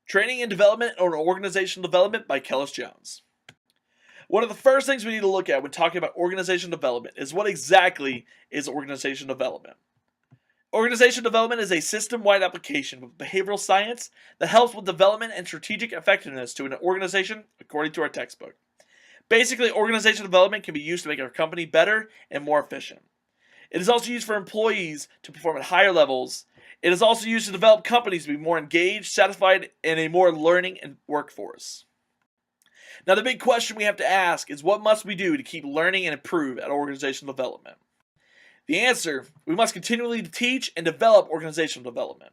Training and Development or Organizational Development by Kellis Jones. One of the first things we need to look at when talking about organizational development is what exactly is organizational development. Organizational development is a system-wide application of behavioral science that helps with development and strategic effectiveness to an organization according to our textbook. Basically, organizational development can be used to make our company better and more efficient. It is also used for employees to perform at higher levels. It is also used to develop companies to be more engaged, satisfied, and a more learning workforce. Now, the big question we have to ask is what must we do to keep learning and improve at organizational development? The answer, we must continually teach and develop organizational development.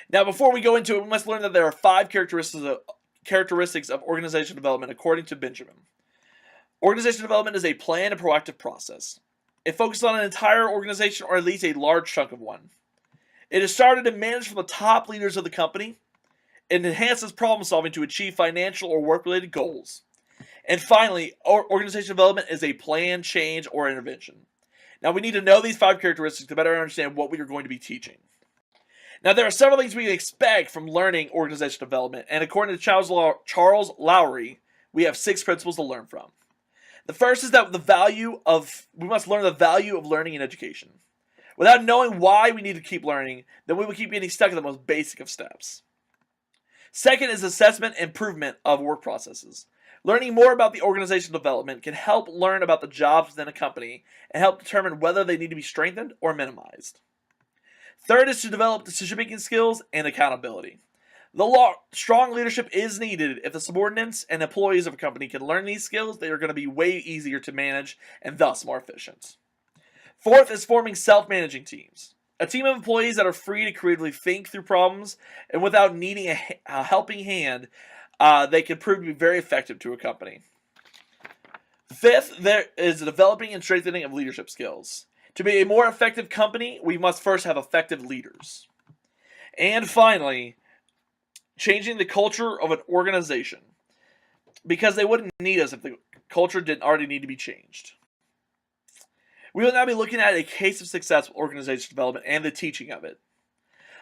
Now, before we go into it, we must learn that there are 5 characteristics of organizational development according to Benjamin. Organizational development is a planned and proactive process. It focuses on an entire organization or at least a large chunk of one. It is started and managed from the top leaders of the company. It enhances problem solving to achieve financial or work-related goals. And finally, organizational development is a plan, change, or intervention. Now, we need to know these 5 characteristics to better understand what we are going to be teaching. Now, there are several things we can expect from learning organizational development, and according to Charles Lowry, we have 6 principles to learn from. The first is that we must learn the value of learning and education. Without knowing why we need to keep learning, then we will keep getting stuck at the most basic of steps. Second is assessment and improvement of work processes. Learning more about the organizational development can help learn about the jobs within a company and help determine whether they need to be strengthened or minimized. Third is to develop decision-making skills and accountability. Strong leadership is needed. If the subordinates and employees of a company can learn these skills, they are going to be way easier to manage and thus more efficient. Fourth is forming self-managing teams. A team of employees that are free to creatively think through problems and without needing a helping hand, they can prove to be very effective to a company. Fifth, there is the developing and strengthening of leadership skills. To be a more effective company, we must first have effective leaders. And finally, changing the culture of an organization, because they wouldn't need us if the culture didn't already need to be changed. We will now be looking at a case of success with organizational development and the teaching of it.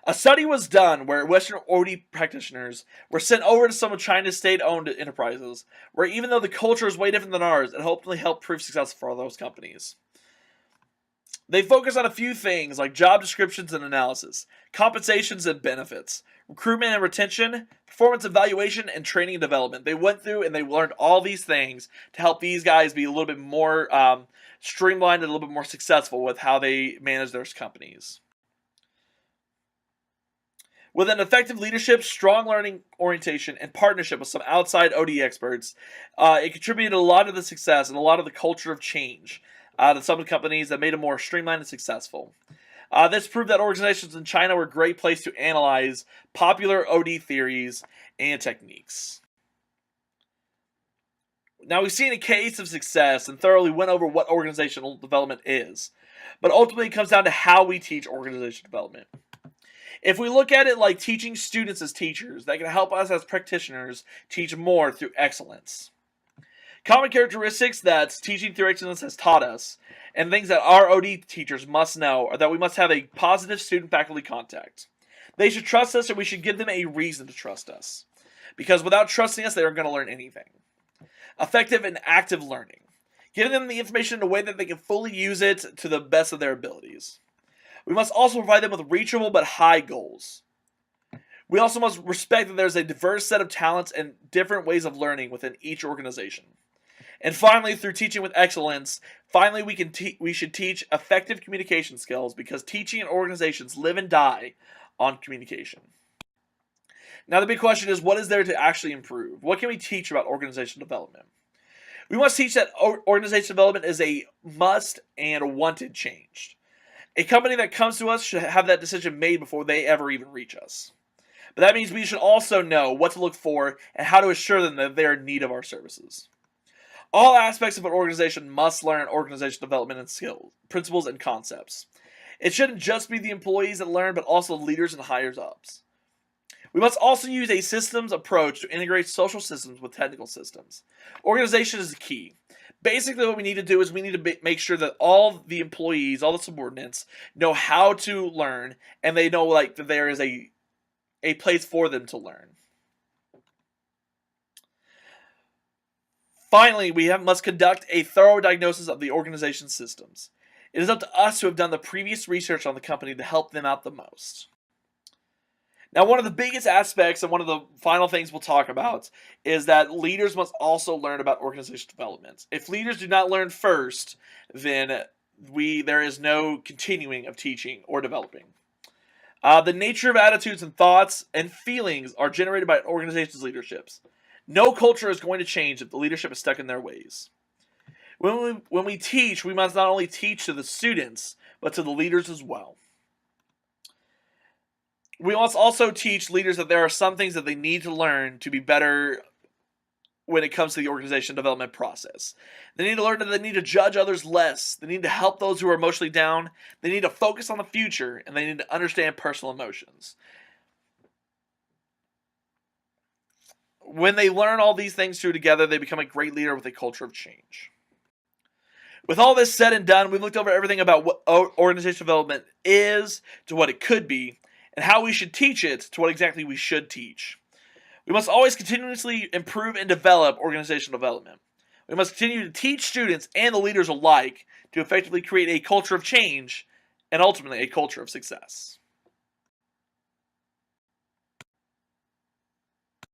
A study was done where Western OD practitioners were sent over to some of China's state-owned enterprises, where even though the culture is way different than ours, it hopefully helped prove successful for all those companies. They focus on a few things like job descriptions and analysis, compensations and benefits, recruitment and retention, performance evaluation, and training and development. They went through and they learned all these things to help these guys be a little bit more streamlined and a little bit more successful with how they manage their companies. With an effective leadership, strong learning orientation, and partnership with some outside OD experts, it contributed a lot of the success and a lot of the culture of change to some of the companies that made them more streamlined and successful. This proved that organizations in China were a great place to analyze popular OD theories and techniques. Now, we've seen a case of success and thoroughly went over what organizational development is, but ultimately it comes down to how we teach organizational development. If we look at it like teaching students as teachers, that can help us as practitioners teach more through excellence. Common characteristics that teaching through excellence has taught us, and things that our OD teachers must know, are that we must have a positive student-faculty contact. They should trust us, and we should give them a reason to trust us. Because without trusting us, they aren't going to learn anything. Effective and active learning. Giving them the information in a way that they can fully use it to the best of their abilities. We must also provide them with reachable but high goals. We also must respect that there's a diverse set of talents and different ways of learning within each organization. And finally, through teaching with excellence, we should teach effective communication skills, because teaching and organizations live and die on communication. Now, the big question is, what is there to actually improve? What can we teach about organizational development? We must teach that organizational development is a must and a wanted change. A company that comes to us should have that decision made before they ever even reach us. But that means we should also know what to look for and how to assure them that they are in need of our services. All aspects of an organization must learn organizational development and skills, principles, and concepts. It shouldn't just be the employees that learn, but also the leaders and higher-ups. We must also use a systems approach to integrate social systems with technical systems. Organization is the key. Basically, what we need to do is we need to make sure that all the employees, all the subordinates, know how to learn, and they know that there is a a place for them to learn. Finally, we must conduct a thorough diagnosis of the organization's systems. It is up to us who have done the previous research on the company to help them out the most. Now, one of the biggest aspects and one of the final things we'll talk about is that leaders must also learn about organizational development. If leaders do not learn first, then there is no continuing of teaching or developing. The nature of attitudes and thoughts and feelings are generated by an organization's leaderships. No culture is going to change if the leadership is stuck in their ways. When we teach, we must not only teach to the students, but to the leaders as well. We must also teach leaders that there are some things that they need to learn to be better when it comes to the organization development process. They need to learn that they need to judge others less. They need to help those who are emotionally down. They need to focus on the future, and they need to understand personal emotions. When they learn all these things together, they become a great leader with a culture of change. With all this said and done, we've looked over everything about what organizational development is to what it could be, and how we should teach it to what exactly we should teach. We must always continuously improve and develop organizational development. We must continue to teach students and the leaders alike to effectively create a culture of change and ultimately a culture of success.